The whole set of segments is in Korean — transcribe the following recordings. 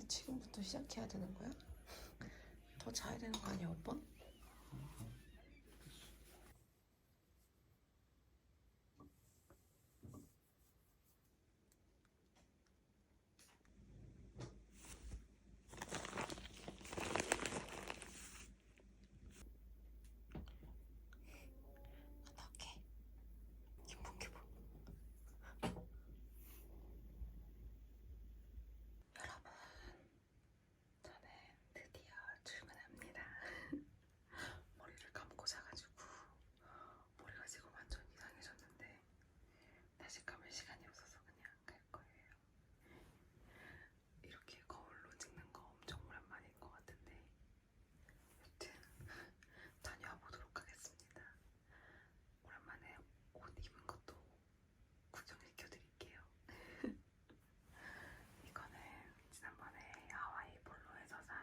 지금부터 시작해야 되는 거야? 더 자야 되는 거 아니야, 오빠? 어떡해. 기분. 여러분, 저는 드디어 출근합니다. 머리를 감고 자가지고 머리가 지금 완전 이상해졌는데 다시 감을 시간이 없어서 그냥 갈 거예요. 이렇게 거울로 찍는 거 엄청 오랜만인 것 같은데 여튼 다녀와보도록 하겠습니다. 오랜만에 옷 입은 것도 구경시켜드릴게요. 이거는 지난번에 하와이 폴로에서 산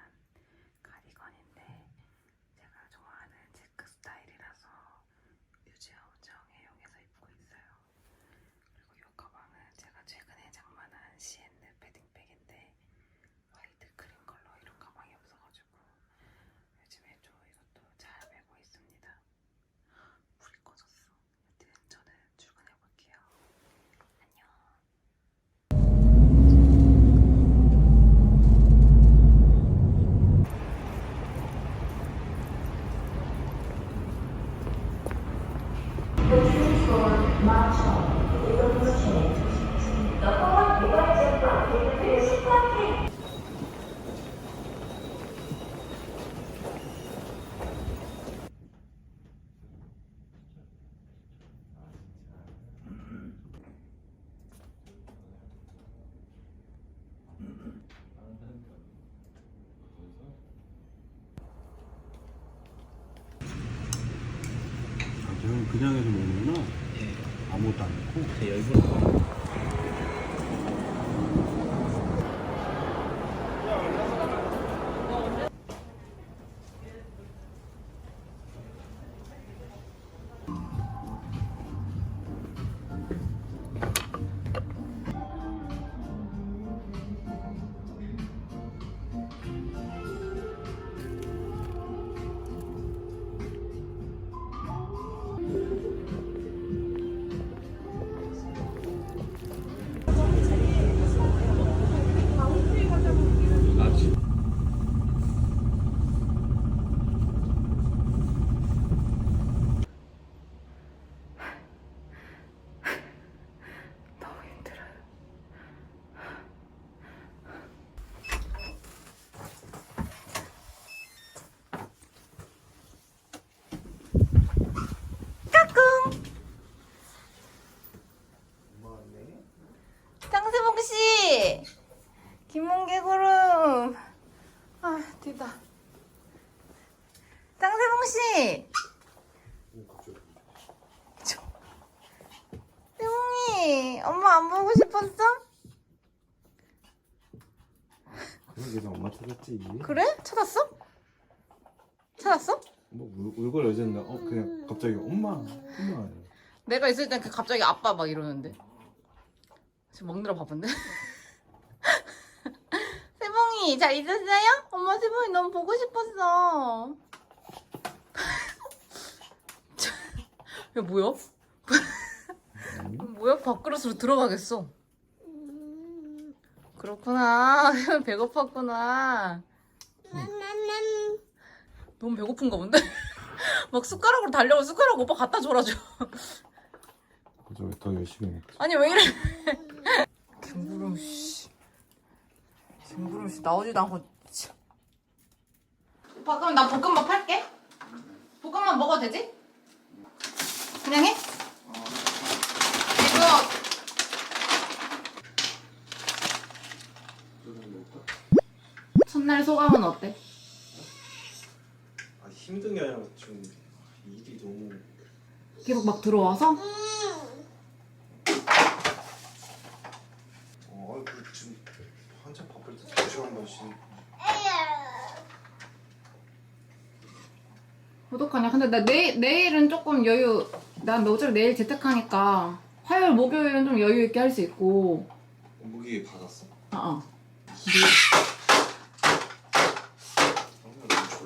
가디건인데 제가 좋아하는 체크 스타일이라서 유지아 원정에 이용해서 입고 있어요. 그리고 이 가방은 제가 최근에 장만한 C&N 패딩백인데 화이트 크림 컬러 이런 가방이 없어가지고 요즘에 좀 이것도 잘 메고 있습니다. 불이 꺼졌어. 여튼 저는 출근해볼게요. 안녕. 저는 그냥 해서 먹는구나. 아무것도 안 넣고. 제 열분. 너무 힘들어요. 까꿍! 장세봉씨! 김몽개구름! 아, 뒤다. 장세봉씨! 세봉이! 엄마 안 보고 싶었어? 그래서 엄마 찾았지. 그래? 찾았어? 찾았어? 뭐 울걸 여자는 그냥 갑자기 엄마. 내가 있을 땐 갑자기 아빠 막 이러는데 지금 먹느라 바쁜데? 세봉이 잘 있었어요? 엄마 세봉이 너무 보고 싶었어. 야 뭐야? 뭐야? 밥그릇으로 들어가겠어. 그렇구나. 배고팠구나. 너무 배고픈가 본데? 막 숟가락으로 달려고 숟가락 오빠 갖다 줘라 줘. 그죠, 더 열심히 먹자. 아니 왜 이래? 갱구름 씨. 갱구름 씨 나오지도 않고. 오빠 그럼 나 볶음밥 할게. 볶음밥 먹어도 되지? 그냥 해? 이거 첫날 소감은 어때? 힘든 게 아니라 지금 일이 너무. 계속 막 들어와서? 지금 한참 바쁠 때 2시간만 쉬는. 어떡하냐. 근데 나 내일은 조금 여유. 난 어차피 내일 재택하니까 화요일 목요일은 좀 여유 있게 할 수 있고. 무기 받았어? 어.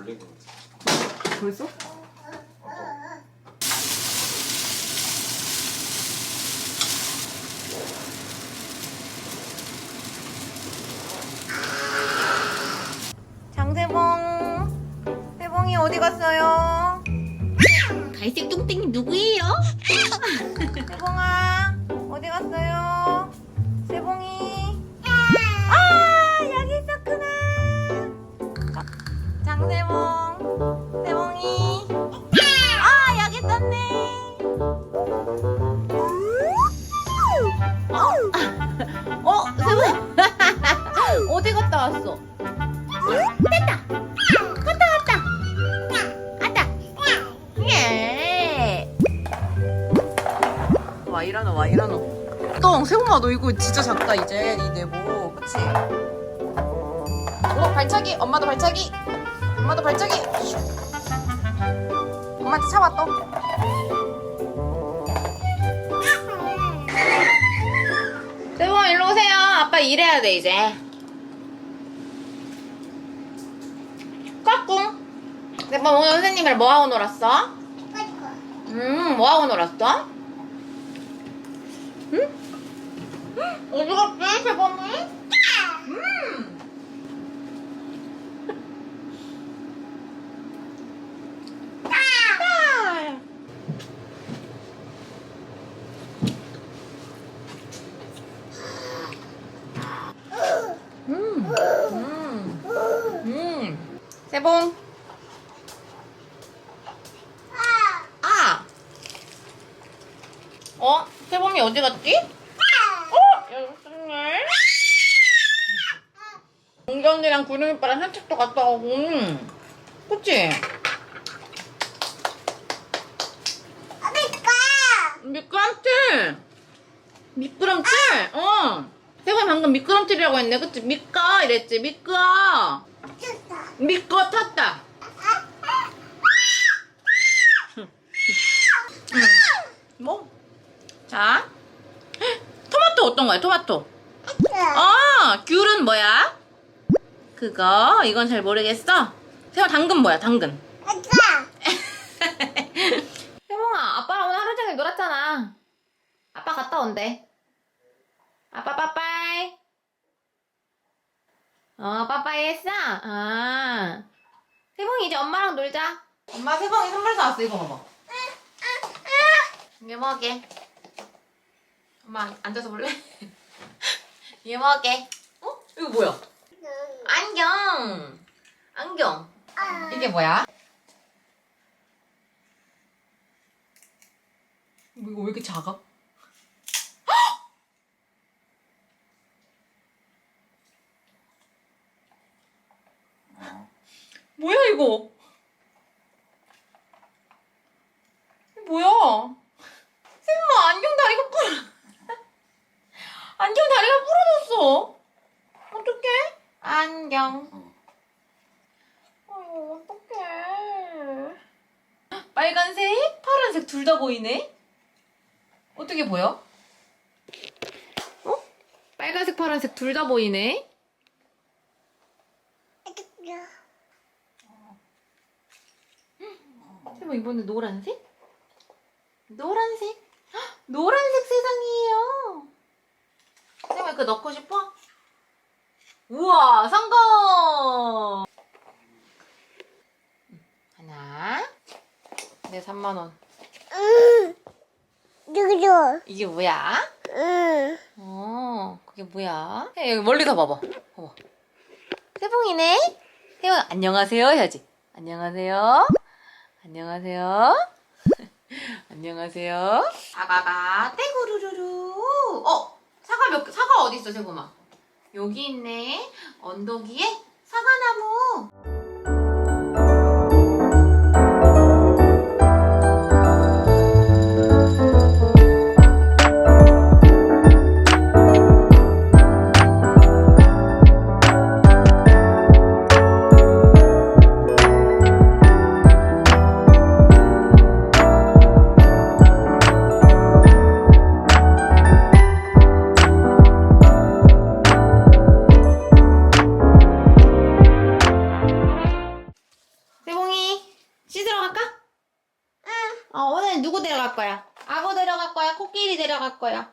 된 것 같아. 벌써? 장세봉, 세봉이 어디 갔어요? 갈색 뚱땡이 누구예요? 세봉아, 어디 갔어요? 세봉이. 아, 여기 있었구나. 장세봉, 세봉이. 아, 여기 있었네. 세봉. 어디 갔다 왔어? 됐다! 갔다! 왔다! 예! 와 이라노. 똥, 세봉아 너 이거 진짜 작다 이제 이 네모, 그치? 발차기, 엄마도 발차기. 엄마한테 차와 또. 세봉아 일로 오세요. 아빠 일해야 돼 이제. 까꿍. 세봉 오늘 선생님이랑 뭐 하고 놀았어? 뭐 하고 놀았어? 응? 어디 갔지, 세봉이? 세봉. 세봉이 어디 갔지? 여기 있었네. 동경이랑 구름이빠랑 산책도 갔다 오고. 그치? 미끄럼틀. 세봉이 방금 미끄럼틀이라고 했네. 그치? 미끄 이랬지. 미끄 탔다. 뭐? 자, 토마토 어떤 거야? 토마토. 귤은 뭐야? 그거. 이건 잘 모르겠어. 세봉아, 당근 뭐야? 당근. 세봉아, 아빠랑 오늘 하루 종일 놀았잖아. 아빠 갔다 온대. 아빠 빠빠이. 빠빠이 했어? 세봉이 이제 엄마랑 놀자. 엄마 세봉이 선물 사왔어. 이거 봐봐. 이게 뭐게? 엄마 앉아서 볼래? 이게 뭐게? 이거 뭐야? 안경. 이게 뭐야? 이거 왜 이렇게 작아? 뭐야 이거? 뭐야? 세봉아, 안경 다리가 부러졌어. 어떡해? 안경. 어떡해. 빨간색, 파란색 둘 다 보이네? 어떻게 보여? 빨간색, 파란색 둘 다 보이네? 세봉 이번에 노란색? 노란색 세상이에요. 세봉 이거 넣고 싶어? 우와, 성공! 하나. 네, 3만원. 이게 뭐야? 그게 뭐야? 여기 멀리서 봐봐. 세봉이네? 세봉, 안녕하세요 해야지. 안녕하세요. 안녕하세요. 아가가 떼구르르르. 사과 어디 있어, 세봉아? 여기 있네. 언덕 위에 사과나무. 누구 데려갈 거야? 악어 데려갈 거야? 코끼리 데려갈 거야?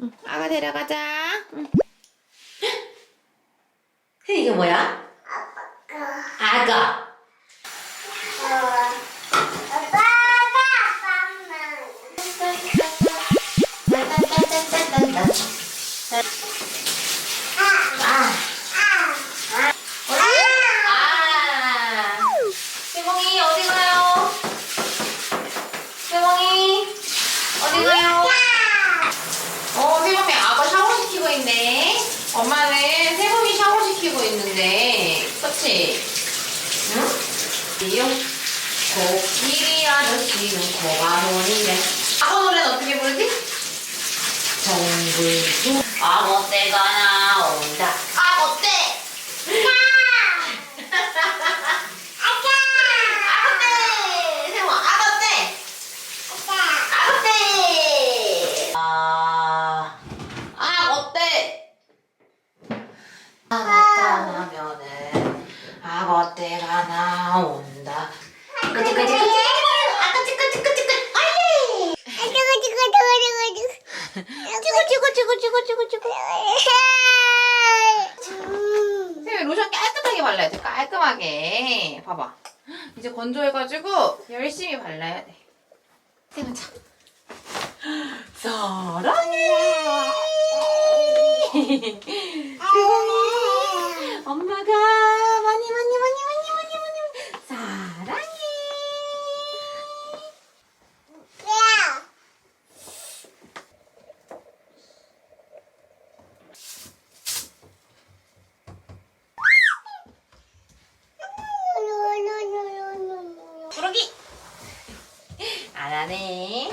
응, 악어 데려가자. 응. 이게 뭐야? 악어. 세몽이 어디 가요? 세몽이 어디 가요? 세몽이 아빠 샤워시키고 있네. 엄마는 세몽이 샤워시키고 있는데, 그치? 응? 이요? 코끼리 아저씨는 코가 보이네. 악어 노래는 어떻게 부르지? 정글도 악어 떼가 나온다. 악어 떼! 나타나면은 악어떼가 나온다. 쌤이 로션 깔끔하게 발라야 돼. 깔끔하게. 봐봐. 이제 건조해가지고 열심히 발라야 돼. 쌤은 자. 사랑해. 엄마가 많이 사랑해. 부르기 안 하네.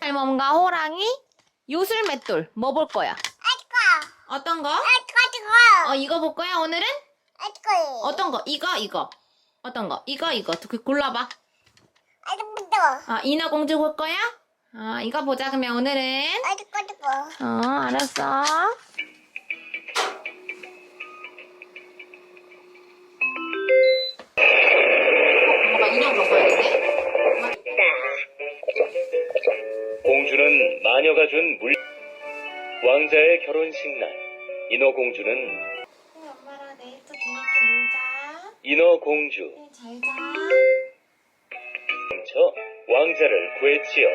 할멈과 호랑이 요술 맷돌 뭐 볼 거야? 어떤 거? 이거 볼 거야 오늘은? 어떤 거? 이거 어떤 거? 이거 그 골라봐. 인어공주 볼 거야? 이거 보자. 그러면 오늘은 알았어. 엄마가 인형 바꿔야 되네. 공주는 마녀가 준 왕자의 결혼식 날 인어공주는 엄마랑 내일 또 재밌게 놀자. 인어공주 잘 자. 저 왕자를 구했지요.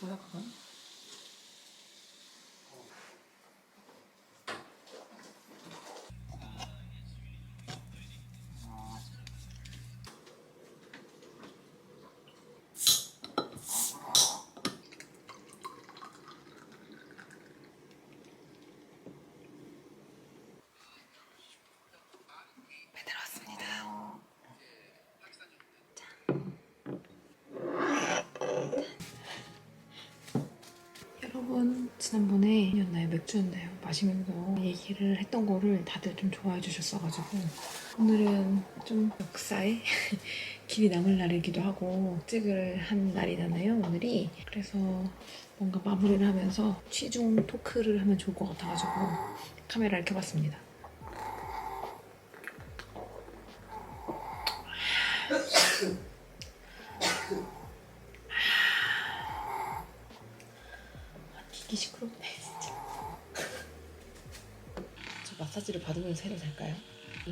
뭐야 그건? 배달 왔습니다. 여러분, 지난번에 였나요? 맥주였나요? 마시면서 얘기를 했던 거를 다들 좀 좋아해 주셨어가지고 오늘은 좀 역사에 길이 남을 날이기도 하고 찍을 한 날이잖아요, 오늘이. 그래서 뭔가 마무리를 하면서 취중 토크를 하면 좋을 것 같아가지고 카메라를 켜봤습니다. 기기 시끄럽네 진짜. 저 마사지를 받으면서 해도 될까요?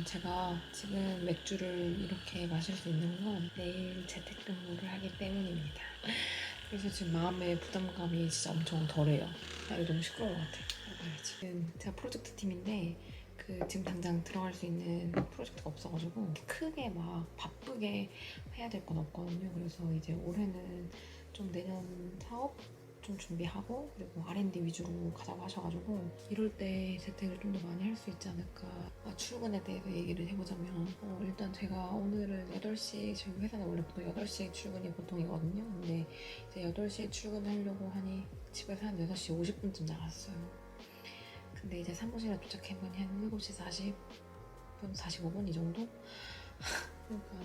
제가 지금 맥주를 이렇게 마실 수 있는 건 내일 재택근무를 하기 때문입니다. 그래서 지금 마음의 부담감이 진짜 엄청 덜해요. 이거 너무 시끄러운 것 같아. 지금 제가 프로젝트 팀인데 지금 당장 들어갈 수 있는 프로젝트가 없어가지고 크게 막 바쁘게 해야 될 건 없거든요. 그래서 이제 올해는 좀 내년 사업 좀 준비하고 그리고 R&D 위주로 가자고 하셔가지고 이럴 때 재택을 좀 더 많이 할 수 있지 않을까. 출근에 대해서 얘기를 해보자면 일단 제가 오늘은 8시 지금 회사는 원래 보통 8시에 출근이 보통이거든요. 근데 이제 8시에 출근하려고 하니 집에서 한 6시 50분쯤 나갔어요. 근데 이제 사무실에 도착해보니 한 7시 40분, 45분 이 정도? 그러니까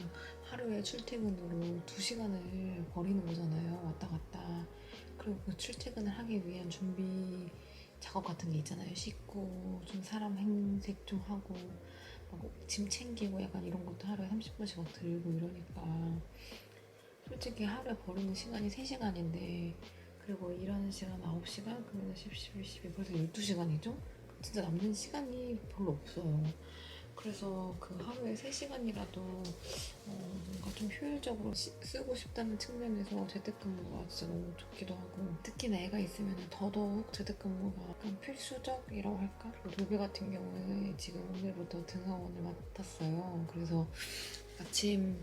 하루에 출퇴근으로 2시간을 버리는 거잖아요. 왔다 갔다. 그리고 그 출퇴근을 하기 위한 준비 작업 같은 게 있잖아요. 씻고 좀 사람 행색 좀 하고 막 짐 챙기고 약간 이런 것도 하루에 30분씩 막 들고 이러니까 솔직히 하루에 버리는 시간이 3시간인데 그리고 일하는 시간 9시간? 그러면 10, 11, 12 벌써 12시간이죠? 진짜 남는 시간이 별로 없어요. 그래서 그 하루에 3시간이라도 뭔가 좀 효율적으로 쓰고 싶다는 측면에서 재택근무가 진짜 너무 좋기도 하고 특히나 애가 있으면 더더욱 재택근무가 약간 필수적이라고 할까? 그리고 돌배 같은 경우에 지금 오늘부터 등하원을 맡았어요. 그래서 아침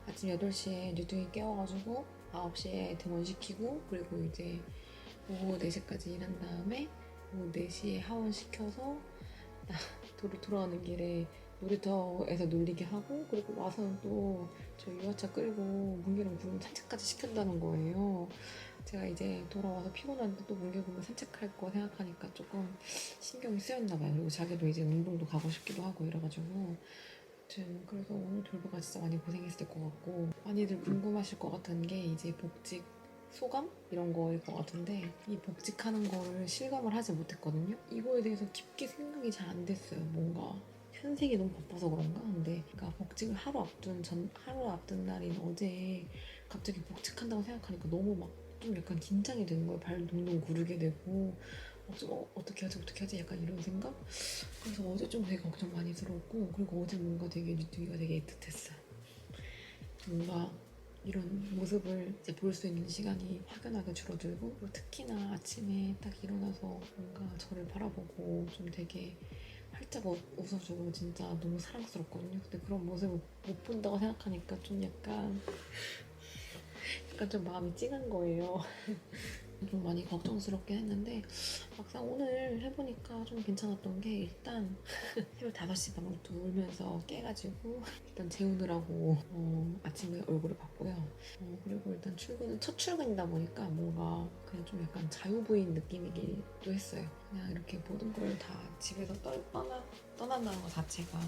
8시에 뉴등이 깨워가지고 9시에 등원시키고 그리고 이제 오후 4시까지 일한 다음에 오후 4시에 하원시켜서 돌아오는 길에 놀이터에서 놀리게 하고 그리고 와서는 또 저 유아차 끌고 문기룡 산책까지 시킨다는 거예요. 제가 이제 돌아와서 피곤한데 또 문기룡 산책할 거 생각하니까 조금 신경이 쓰였나 봐요. 그리고 자기도 이제 운동도 가고 싶기도 하고 이래가지고 아무튼 그래서 오늘 돌보가 진짜 많이 고생했을 것 같고 많이들 궁금하실 것 같은 게 이제 복직 소감? 이런 거일 것 같은데 이 복직하는 거를 실감을 하지 못했거든요. 이거에 대해서 깊게 생각이 잘 안 됐어요. 뭔가 현생이 너무 바빠서 그런가? 근데 그러니까 복직을 하루 앞둔 날인 어제 갑자기 복직한다고 생각하니까 너무 막 좀 약간 긴장이 되는 거예요. 발 동동 구르게 되고 어떻게 하지 약간 이런 생각? 그래서 어제 좀 되게 걱정 많이 들었고 그리고 어제 뭔가 되게 뉴트기가 되게 애틋했어요. 뭔가 이런 모습을 이제 볼 수 있는 시간이 확연하게 줄어들고 그리고 특히나 아침에 딱 일어나서 뭔가 저를 바라보고 좀 되게 활짝 웃어주고 진짜 너무 사랑스럽거든요. 근데 그런 모습을 못 본다고 생각하니까 좀 약간 좀 마음이 찡한 거예요. 좀 많이 걱정스럽긴 했는데 막상 오늘 해보니까 좀 괜찮았던 게 일단 새벽 5시 반부터 울면서 깨가지고 일단 재우느라고 아침에 얼굴을 봤고요. 그리고 일단 첫 출근이다 보니까 뭔가 그냥 좀 약간 자유부인 느낌이기도 했어요. 그냥 이렇게 모든 걸 다 집에서 떠난다는 것 자체가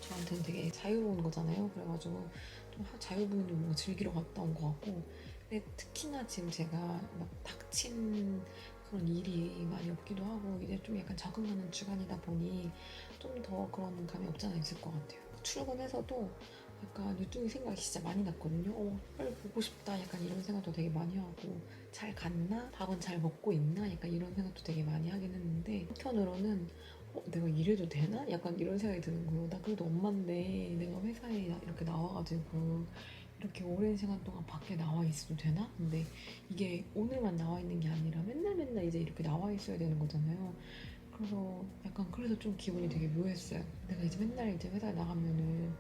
저한테는 되게 자유로운 거잖아요. 그래가지고 좀 자유부인을 뭔가 즐기러 갔다 온 것 같고 근데 특히나 지금 제가 막 닥친 그런 일이 많이 없기도 하고 이제 좀 약간 적응하는 주간이다 보니 좀 더 그런 감이 없지 않아 있을 것 같아요. 출근해서도 약간 유뚱이 생각이 진짜 많이 났거든요. 빨리 보고 싶다 약간 이런 생각도 되게 많이 하고 잘 갔나? 밥은 잘 먹고 있나? 약간 이런 생각도 되게 많이 하긴 했는데 한편으로는 내가 이래도 되나? 약간 이런 생각이 드는 거예요. 나 그래도 엄마인데 내가 회사에 이렇게 나와가지고 이렇게 오랜 시간 동안 밖에 나와 있어도 되나? 근데 이게 오늘만 나와 있는 게 아니라 맨날 이제 이렇게 나와 있어야 되는 거잖아요. 그래서 약간 그래서 좀 기분이 되게 묘했어요. 내가 이제 맨날 이제 회사에 나가면은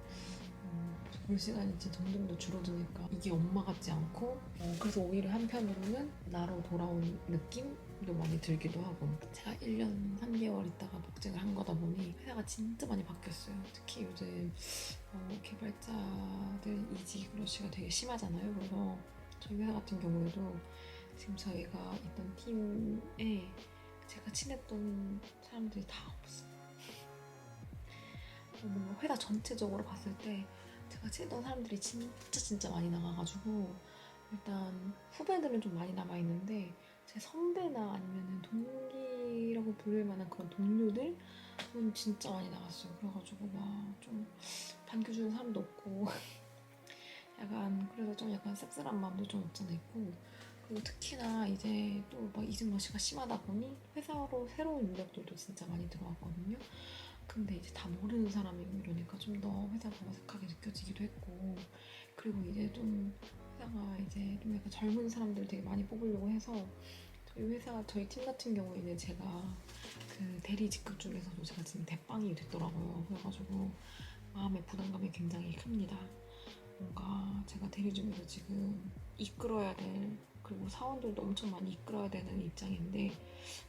볼 시간이 진짜 점점 더 줄어드니까 이게 엄마 같지 않고 그래서 오히려 한편으로는 나로 돌아온 느낌도 많이 들기도 하고 제가 1년 3개월 있다가 복직을 한 거다 보니 회사가 진짜 많이 바뀌었어요. 특히 요즘 개발자들 이직 러시가 되게 심하잖아요. 그래서 저희 회사 같은 경우에도 지금 저희가 있던 팀에 제가 친했던 사람들이 다 없어요. 뭔가 회사 전체적으로 봤을 때 제가 친했던 사람들이 진짜 많이 나가가지고 일단 후배들은 좀 많이 남아있는데 제 선배나 아니면 동기라고 부를 만한 그런 동료들은 진짜 많이 나갔어요. 그래가지고 막 좀 반겨주는 사람도 없고 약간 그래서 좀 약간 씁쓸한 마음도 좀 없잖아 있고 그리고 특히나 이제 또 막 이직 러시가 심하다 보니 회사로 새로운 인력들도 진짜 많이 들어왔거든요. 근데 이제 다 모르는 사람이고 이러니까 좀 더 회사가 어색하게 느껴지기도 했고 그리고 이제 좀 회사가 이제 좀 약간 젊은 사람들 되게 많이 뽑으려고 해서 저희 팀 같은 경우에는 제가 그 대리 직급 중에서도 제가 지금 대빵이 됐더라고요. 그래가지고 마음의 부담감이 굉장히 큽니다. 뭔가 제가 대리 중에서 지금 이끌어야 될 그리고 사원들도 엄청 많이 이끌어야 되는 입장인데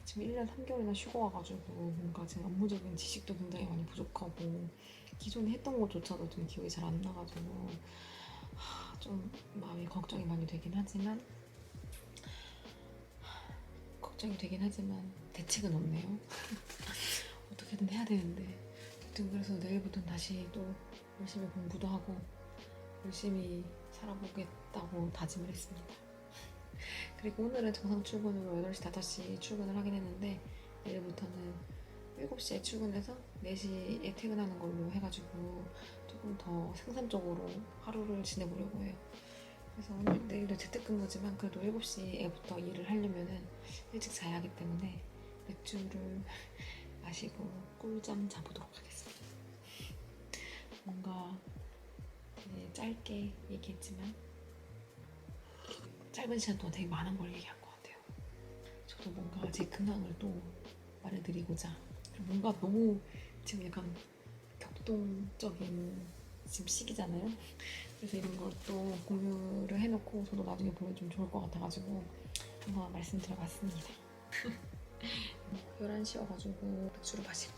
지금 1년 3개월이나 쉬고 와가지고 뭔가 제 업무적인 지식도 굉장히 많이 부족하고 기존에 했던 것조차도 좀 기억이 잘 안 나가지고 좀 마음이 걱정이 많이 되긴 하지만 대책은 없네요. 어떻게든 해야 되는데 아무튼 그래서 내일부터는 다시 또 열심히 공부도 하고 열심히 살아보겠다고 다짐을 했습니다. 그리고 오늘은 정상 출근으로 8시, 5시 출근을 하긴 했는데 내일부터는 7시에 출근해서 4시에 퇴근하는 걸로 해가지고 조금 더 생산적으로 하루를 지내보려고 해요. 그래서 오늘 내일도 재택근무지만 그래도 7시에부터 일을 하려면은 일찍 자야 하기 때문에 맥주를 마시고 꿀잠 자보도록 하겠습니다. 뭔가 되게 짧게 얘기했지만 짧은 시간 동안 되게 많은 걸 얘기한 것 같아요. 저도 뭔가 제 근황을 또 말해드리고자 뭔가 너무 지금 약간 격동적인 지금 시기잖아요. 그래서 이런 걸 또 공유를 해놓고 저도 나중에 보면 좀 좋을 것 같아가지고 한번 말씀드려봤습니다. 11시여가지고 맥주를 마시고